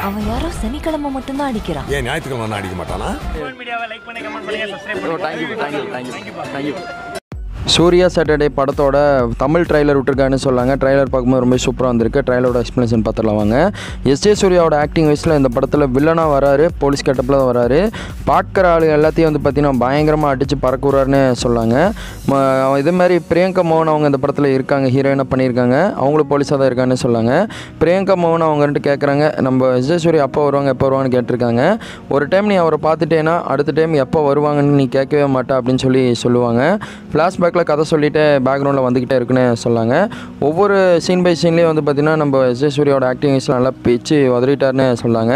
அவன் யாரோ சனிக்கிழமை மட்டும்தான் அடிக்கிறான். ஏன் ஞாயிற்றுக்கிழமை அடிக்க மாட்டானா? சூர்யா சாட்டர்டே படத்தோட தமிழ் ட்ரைலர் விட்டுருக்கான்னு சொல்லாங்க. ட்ரைலர் பார்க்கும்போது ரொம்ப சூப்பராக வந்திருக்கு. ட்ரைலரோட எக்ஸ்ப்ளனேஷன் பார்த்துலாம் வாங்க. எஸ்ஜே சூர்யாவோட ஆக்டிங் வயசில் இந்த படத்தில் வில்லனாக வராரு, போலீஸ் கெட்டப்பில் தான் வராரு. பார்க்குற ஆளு எல்லாத்தையும் வந்து பார்த்திங்கன்னா பயங்கரமாக அடித்து பறக்க விட்றாருன்னு சொல்லாங்க. இதேமாதிரி பிரியங்கா மோகன் அவங்க இந்த படத்தில் இருக்காங்க, ஹீரோயினாக பண்ணியிருக்காங்க. அவங்களும் போலீஸாக தான் இருக்கான்னு சொல்லாங்க. பிரியங்கா மோகன் அவங்க ரெண்டு கேட்குறாங்க, நம்ம எஸ்ஜே சூர்யா எப்போ வருவாங்கன்னு கேட்டிருக்காங்க. ஒரு டைம் நீ அவரை பார்த்துட்டேன்னா அடுத்த டைம் எப்போ வருவாங்கன்னு நீ கேட்கவே மாட்டா அப்படின்னு சொல்லுவாங்க. ஃப்ளாஷ்பேக்கில் கதை சொல்லிவிட்டு பேக்ரவுண்டில் வந்துக்கிட்டே இருக்குன்னு சொல்லாங்க. ஒவ்வொரு சீன் பை சீன்லேயும் வந்து பார்த்திங்கன்னா நம்ம எஸ்ஜே சூர்யாவோட ஆக்டிங் வயசில் நல்லா பிச்சு உதறிட்டார்னு சொல்லாங்க.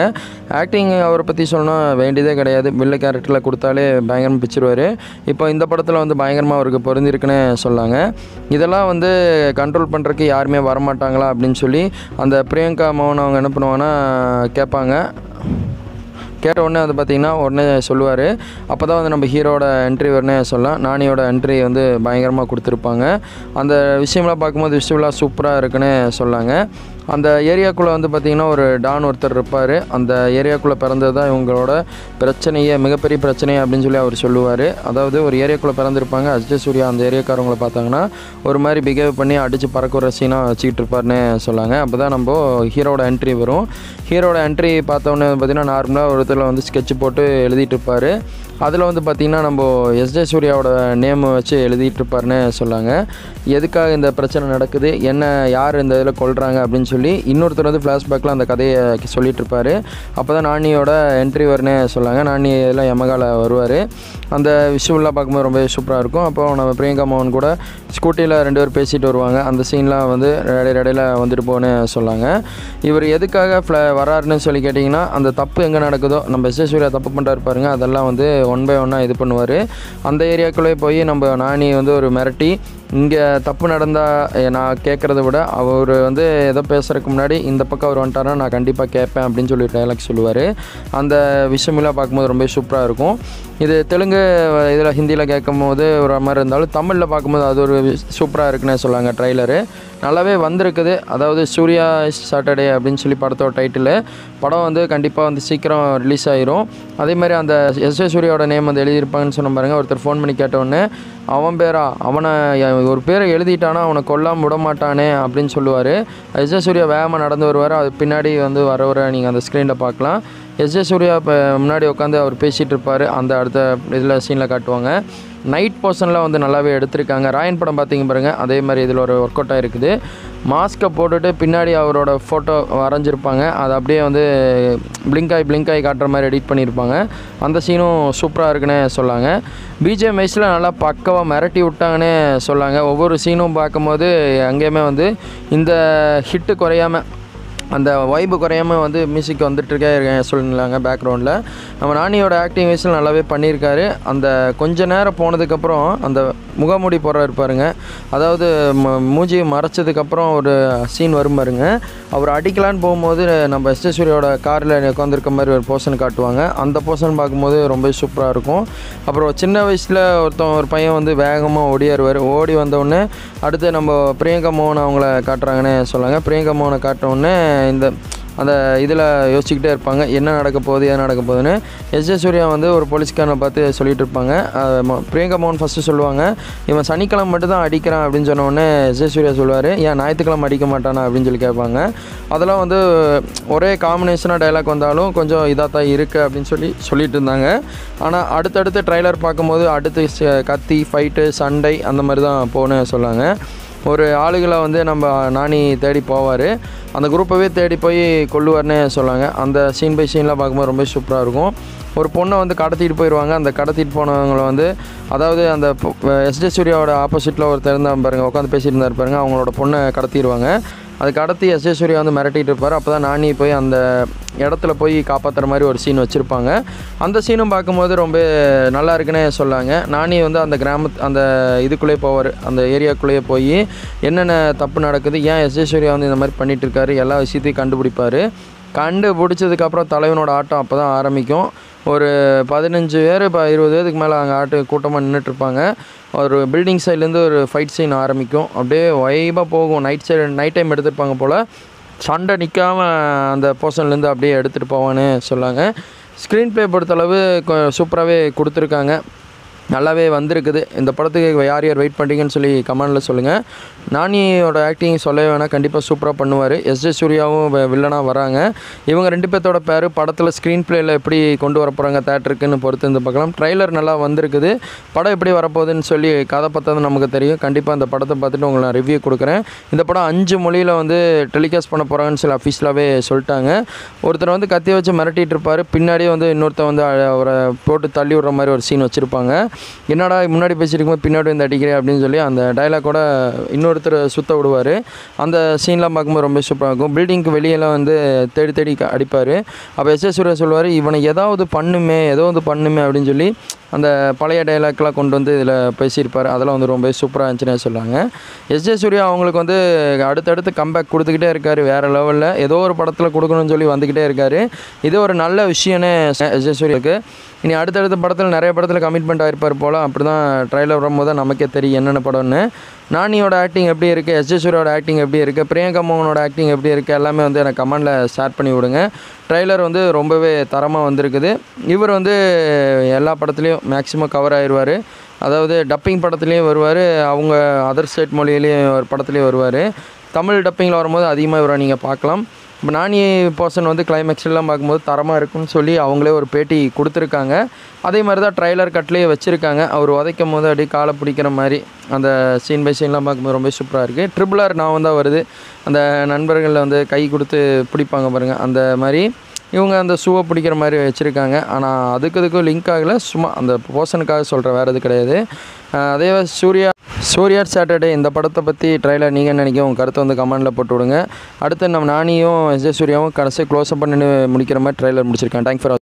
ஆக்டிங் அவரை பற்றி சொன்னால் வேண்டியதே கிடையாது. வில்ல கேரக்டரில் கொடுத்தாலே பயங்கரமாக பிச்சிருவார். இப்போ இந்த படத்தில் வந்து பயங்கரமாக அவருக்கு பொருந்திருக்குன்னு சொல்லாங்க. இதெல்லாம் வந்து கண்ட்ரோல் பண்ணுறதுக்கு யாருமே வரமாட்டாங்களா அப்படின்னு சொல்லி அந்த பிரியங்கா மோகன் அவங்க என்ன பண்ணுவாங்கன்னா கேட்பாங்க. கேட்ட உடனே வந்து பார்த்திங்கன்னா உடனே சொல்லுவார். அப்போ தான் வந்து நம்ம ஹீரோட என்ட்ரி வரனே சொல்லலாம். நானியோட என்ட்ரி வந்து பயங்கரமாக கொடுத்துருப்பாங்க. அந்த விஷயம்லாம் பார்க்கும்போது விஷுவலாக சூப்பராக இருக்குன்னு சொல்லாங்க. அந்த ஏரியாக்குள்ளே வந்து பார்த்திங்கன்னா ஒரு டான் ஒருத்தர் இருப்பார். அந்த ஏரியாக்குள்ளே பிறந்தது தான் இவங்களோட பிரச்சனையே, மிகப்பெரிய பிரச்சனையே அப்படின்னு சொல்லி அவர் சொல்லுவார். அதாவது ஒரு ஏரியாக்குள்ளே பிறந்திருப்பாங்க. எஸ்ஜே சூர்யா அந்த ஏரியாக்காரவங்களை பார்த்தாங்கன்னா ஒரு மாதிரி பிஹேவ் பண்ணி அடித்து பறக்கிற சீனாக வச்சுக்கிட்டு இருப்பார்னு சொல்லாங்க. அப்போ தான் நம்ம ஹீரோட என்ட்ரி வரும். ஹீரோட என்ட்ரி பார்த்தோன்னே பார்த்திங்கன்னா நார்மலாக ஒருத்தர் வந்து ஸ்கெட்ச் போட்டு எழுதிட்டு இருப்பார். அதில் வந்து பார்த்திங்கன்னா நம்ம எஸ்ஜே சூர்யாவோட நேம் வச்சு எழுதிட்டு இருப்பார்னு சொல்லாங்க. எதுக்காக இந்த பிரச்சனை நடக்குது, என்ன யார் இந்த இதில் கொள்கிறாங்க அப்படின்னு சொல்லி இன்னொருத்தர் வந்து ஃப்ளாஷ்பேக்கில் அந்த கதையை சொல்லிகிட்டு இருப்பார். அப்போ தான் நானியோட என்ட்ரி வரும்னு சொல்லாங்க. நானி எல்லாம் எமகால வருவார். அந்த விஷுவலாக பார்க்கும்போது ரொம்ப சூப்பராக இருக்கும். அப்போ நம்ம பிரியங்கா மோகன் கூட ஸ்கூட்டியில் 2 பேர் பேசிகிட்டு வருவாங்க. அந்த சீன்லாம் வந்து இடையில வந்துட்டு போன்னு சொல்லாங்க. இவர் எதுக்காக வராருன்னு சொல்லி கேட்டிங்கன்னா, அந்த தப்பு எங்கே நடக்குதோ, நம்ம எஸ்ஜே சூர்யா தப்பு பண்ணுறாரு பாருங்கள், அதெல்லாம் வந்து 1 பை 1 இது பண்ணுவார். அந்த ஏரியாக்குள்ளே போய் நம்ம நானி வந்து ஒரு மிரட்டி, இங்கே தப்பு நடந்தால் நான் கேட்குறத விட அவர் வந்து எதோ பேசுகிறதுக்கு முன்னாடி இந்த பக்கம் அவர் வந்துட்டாருன்னா நான் கண்டிப்பாக கேட்பேன் அப்படின்னு சொல்லி டைலாக் சொல்லுவார். அந்த விஷயமெல்லாம் பார்க்கும்போது ரொம்ப சூப்பராக இருக்கும். இது தெலுங்கு இதில் ஹிந்தியில் கேட்கும் போது ஒரு மாதிரி இருந்தாலும் தமிழில் பார்க்கும்போது அது ஒரு சூப்பராக இருக்குன்னு சொல்லாங்க. ட்ரைலரு நல்லாவே வந்திருக்குது. அதாவது சூர்யா சாட்டர்டே அப்படின்னு சொல்லி படத்தோட டைட்டில். படம் வந்து கண்டிப்பாக வந்து சீக்கிரம் ரிலீஸ் ஆகிரும். அதேமாதிரி அந்த எஸ்ஜே சூர்யாவோட நேம் வந்து எழுதியிருப்பாங்கன்னு சொன்ன பாருங்கள். ஒருத்தர் ஃபோன் பண்ணி கேட்டவுடனே அவன் பேரா, அவனை ஒரு பேரை எழுதிட்டானா அவனை கொல்லாமல் விட மாட்டானே அப்படின்னு சொல்லுவார். எஸ்ஜே சூர்யா வேகமாக நடந்து வருவார். அது பின்னாடி வந்து வர நீங்கள் அந்த ஸ்க்ரீனில் பார்க்கலாம். எஸ்ஜே சூர்யா இப்போ முன்னாடி உட்காந்து அவர் பேசிகிட்டு இருப்பார். அந்த அடுத்த இதில் சீனில் காட்டுவாங்க. நைட் போர்ஷனில் வந்து நல்லாவே எடுத்திருக்காங்க. ராயன் படம் பார்த்திங்க பாருங்கள், அதே மாதிரி இதில் ஒரு ஒர்க் அவுட் ஆகிருக்குது. மாஸ்க்கை போட்டுட்டு பின்னாடி அவரோட ஃபோட்டோ வரைஞ்சிருப்பாங்க. அது அப்படியே வந்து பிளிங்க் ஆகி காட்டுற மாதிரி எடிட் பண்ணியிருப்பாங்க. அந்த சீனும் சூப்பராக இருக்குன்னு சொல்லாங்க. பிஜிஎம் வைஸில் நல்லா பக்காவாக மிரட்டி விட்டாங்கன்னே சொல்லாங்க. ஒவ்வொரு சீனும் பார்க்கும்போது அங்கேயுமே வந்து இந்த ஹிட்டு குறையாமல், அந்த வைப்பு குறையாமல் வந்து மியூசிக் வந்துட்டுருக்கே சொல்லிடலாங்க. பேக்ரவுண்டில் நம்ம நானியோட ஆக்டிங் வைஸில் நல்லாவே பண்ணியிருக்காரு. அந்த கொஞ்ச நேரம் போனதுக்கப்புறம் அந்த முகமூடி போடுற இருப்பாருங்க, அதாவது மூஞ்சி மறைச்சதுக்கப்புறம் ஒரு சீன் வரும் பாருங்க. அவர் அடிக்கலான்னு போகும்போது நம்ம எஸ்ஜே சூர்யாவோட காரில் உட்காந்துருக்க மாதிரி ஒரு போர்ஷன் காட்டுவாங்க. அந்த போர்ஷன் பார்க்கும்போது ரொம்ப சூப்பராக இருக்கும். அப்புறம் சின்ன வயசில் ஒரு பையன் வந்து வேகமாக ஓடியாருவார். ஓடி வந்தோடனே அடுத்து நம்ம பிரியங்கா மோகன் அவங்கள காட்டுறாங்கன்னு சொல்லாங்க. பிரியங்கா மோகனை காட்டினோடனே அந்த இதில் யோசிச்சுக்கிட்டே இருப்பாங்க, என்ன நடக்க போகுதுன்னு. எஸ்ஜே சூர்யா வந்து ஒரு போலீஸ்காரனை பார்த்து சொல்லிகிட்டு இருப்பாங்க. பிரியங்கா மோகன் ஃபஸ்ட்டு சொல்லுவாங்க, இவன் சனிக்கிழமை மட்டும் தான் அடிக்கிறான் அப்படின்னு சொன்னோடனே எஸ்ஜே சூர்யா சொல்லுவார், ஏன் ஞாயிற்றுக்கிழமை அடிக்க மாட்டானா அப்படின்னு சொல்லி கேட்பாங்க. அதெல்லாம் வந்து ஒரே காம்பினேஷனாக டைலாக் வந்தாலும் கொஞ்சம் இதாக தான் இருக்குது அப்படின்னு சொல்லிட்டு இருந்தாங்க. ஆனால் அடுத்தடுத்து ட்ரைலர் பார்க்கும்போது அடுத்து கத்தி, ஃபைட்டு, சண்டை அந்த மாதிரி தான் போகணுன்னு சொல்லாங்க. ஒரு ஆளுகளை வந்து நம்ம நானி தேடி போவார். அந்த குரூப்பவே தேடி போய் கொல்லுவார்னே சொல்லாங்க. அந்த சீன் பை சீன்லாம் பார்க்கும்போது ரொம்ப சூப்பராக இருக்கும். ஒரு பொண்ணை வந்து கடத்திட்டு போயிடுவாங்க. அந்த கடத்திட்டு போனவங்களை வந்து, அதாவது அந்த எஸ்ஜே சூர்யாவோட ஆப்போசிட்டில் ஒருத்தர் இருந்தால் பாருங்கள், உட்காந்து பேசிட்டு இருந்தார் பாருங்கள், அவங்களோட பொண்ணை கடத்திடுவாங்க. அது கடத்தி எஸ்ஜே சூர்யா வந்து மிரட்டிகிட்டு இருப்பார். அப்போ தான் நானி போய் அந்த இடத்துல போய் காப்பாற்றுற மாதிரி ஒரு சீன் வச்சுருப்பாங்க. அந்த சீனும் பார்க்கும்போது ரொம்ப நல்லா இருக்குன்னே சொல்லாங்க. நானி வந்து அந்த அந்த இதுக்குள்ளேயே போவார், அந்த ஏரியாக்குள்ளேயே போய் என்னென்ன தப்பு நடக்குது, ஏன் எஸ்ஜே சூர்யா வந்து இந்த மாதிரி பண்ணிகிட்ருக்காரு, எல்லா விஷயத்தையும் கண்டுபிடிப்பார். கண்டுபிடிச்சதுக்கப்புறம் தலைவனோட ஆட்டம் அப்போ தான் ஆரம்பிக்கும். ஒரு 15 பேர் 20 பேருக்கு மேலே அங்கே கூட்டமாக நின்றுட்டுருப்பாங்க. ஒரு பில்டிங் சைட்லேருந்து ஒரு ஃபைட் சீன் ஆரம்பிக்கும். அப்படியே வைபாக போகும். நைட் டைம் எடுத்துருப்பாங்க போல். சண்டை நிற்காமல் அந்த போர்ஷன்லேருந்து அப்படியே எடுத்துகிட்டு போவான்னு சொல்லாங்க. ஸ்க்ரீன் ப்ளே பொறுத்தளவு சூப்பராகவே கொடுத்துருக்காங்க, நல்லாவே வந்திருக்குது. இந்த படத்துக்கு யார் யார் வெயிட் பண்ணுறீங்கன்னு சொல்லி கமெண்டில் சொல்லுங்கள். நானியோட ஆக்டிங் சொல்லவே வேணால், கண்டிப்பாக சூப்பராக பண்ணுவார். எஸ்ஜே சூர்யாவும் வில்லனாக வராங்க. இவங்க 2 பேர்த்தோட பேர் படத்தில் ஸ்க்ரீன் ப்ளேயில் எப்படி கொண்டு வர போகிறாங்க தேட்டருக்குன்னு பொறுத்து இந்த பார்க்கலாம். ட்ரைலர் நல்லா வந்திருக்குது. படம் எப்படி வரப்போகுதுன்னு சொல்லி கதை பார்த்தது நமக்கு தெரியும். கண்டிப்பாக அந்த படத்தை பார்த்துட்டு உங்களுக்கு நான் ரிவ்யூ கொடுக்குறேன். இந்த படம் 5 மொழியில் டெலிகாஸ்ட் பண்ண போகிறாங்கன்னு சொல்லி அஃபீஷியலாகவே சொல்லிட்டாங்க. ஒருத்தர் கத்தி வச்சு மிரட்டிகிட்டு இருப்பார், பின்னாடியே இன்னொருத்தர் அவரை போட்டு தள்ளி விடுற மாதிரி ஒரு சீன் வச்சுருப்பாங்க. என்னடா முன்னாடி பேசியிருக்கும்போது பின்னாடி அடிக்கிறேன் அப்படின்னு சொல்லி அந்த டைலாக்கோட இன்னொருத்தர் சுத்த விடுவார். அந்த சீன்லாம் பார்க்கும்போது ரொம்ப சூப்பராக இருக்கும். பில்டிங்க்கு வெளியெல்லாம் தேடி தேடி அடிப்பார். அப்போ எஸ்ஜே சூர்யா சொல்லுவார், இவனை ஏதோ பண்ணுமே அப்படின்னு சொல்லி அந்த பழைய டைலாக்லாம் கொண்டு இதில் பேசியிருப்பார். அதெல்லாம் ரொம்ப சூப்பராக இருந்துச்சுன்னு சொல்லுவாங்க. எஸ்ஜே சூர்யா அவங்களுக்கு அடுத்தடுத்து கம்பேக் கொடுத்துக்கிட்டே இருக்கார். வேறு லெவலில் ஏதோ ஒரு படத்தில் கொடுக்கணும்னு சொல்லி வந்துக்கிட்டே இருக்கார். இது ஒரு நல்ல விஷயம்னு எஸ்ஜே சூர்யாவுக்கு. இனி அடுத்தடுத்த படத்தில் நிறைய படத்தில் கமிட்மெண்ட் ஆகிருப்பார் போல். அப்படி தான் ட்ரைலர் வரும்போது தான் நமக்கே தெரியும் என்னென்ன படம்னு. நானியோட ஆக்டிங் எப்படி இருக்குது, எஸ்ஜே சூர்யாவோட ஆக்டிங் எப்படி இருக்குது, பிரியங்கா மோகனோட ஆக்டிங் எப்படி இருக்குது, எல்லாமே எனக்கு கமெண்டில் ஷேர் பண்ணி விடுங்க. ட்ரைலர் ரொம்பவே தரமாக வந்திருக்குது. இவர் எல்லா படத்துலேயும் மேக்ஸிமம் கவர் ஆகிடுவார். அதாவது டப்பிங் படத்துலேயும் வருவார், அவங்க அதர் ஸ்டேட் மொழியிலையும் ஒரு படத்துலேயும் வருவார். தமிழ் டப்பிங்கில் வரும்போது அதிகமாக இவரை நீங்கள் பார்க்கலாம். இப்போ நானி பர்சன் கிளைமேக்ஸ்லாம் பார்க்கும்போது தரமாக இருக்குன்னு சொல்லி அவங்களே ஒரு பேட்டி கொடுத்துருக்காங்க. அதே மாதிரி தான் ட்ரைலர் கட்லேயே வச்சுருக்காங்க. அவர் உதைக்கும் போது அப்படியே காலை பிடிக்கிற மாதிரி அந்த சீன் பை சீன்லாம் பார்க்கும்போது ரொம்ப சூப்பராக இருக்குது. RRR நான் வருது, அந்த நண்பர்களில் கை கொடுத்து பிடிப்பாங்க பாருங்கள், அந்த மாதிரி இவங்க அந்த ஷூவை பிடிக்கிற மாதிரி வச்சுருக்காங்க. ஆனால் அதுக்கும் லிங்க் ஆகலை, சும்மா அந்த போர்ஷனுக்காக சொல்கிற, வேறு எது கிடையாது. அதே சூர்யா சாட்டர்டே இந்த படத்தை பற்றி ட்ரைலர் நீங்கள் நினைக்க உங்கள் கருத்தை கமெண்டில் போட்டு விடுங்க. அடுத்து நம்ம நானியும் எஸ்ஜே சூர்யாவும் கடைசி க்ளோஸ்அப் பண்ணி முடிக்கிற மாதிரி ட்ரைலர் முடிச்சிருக்கேன். Thanks for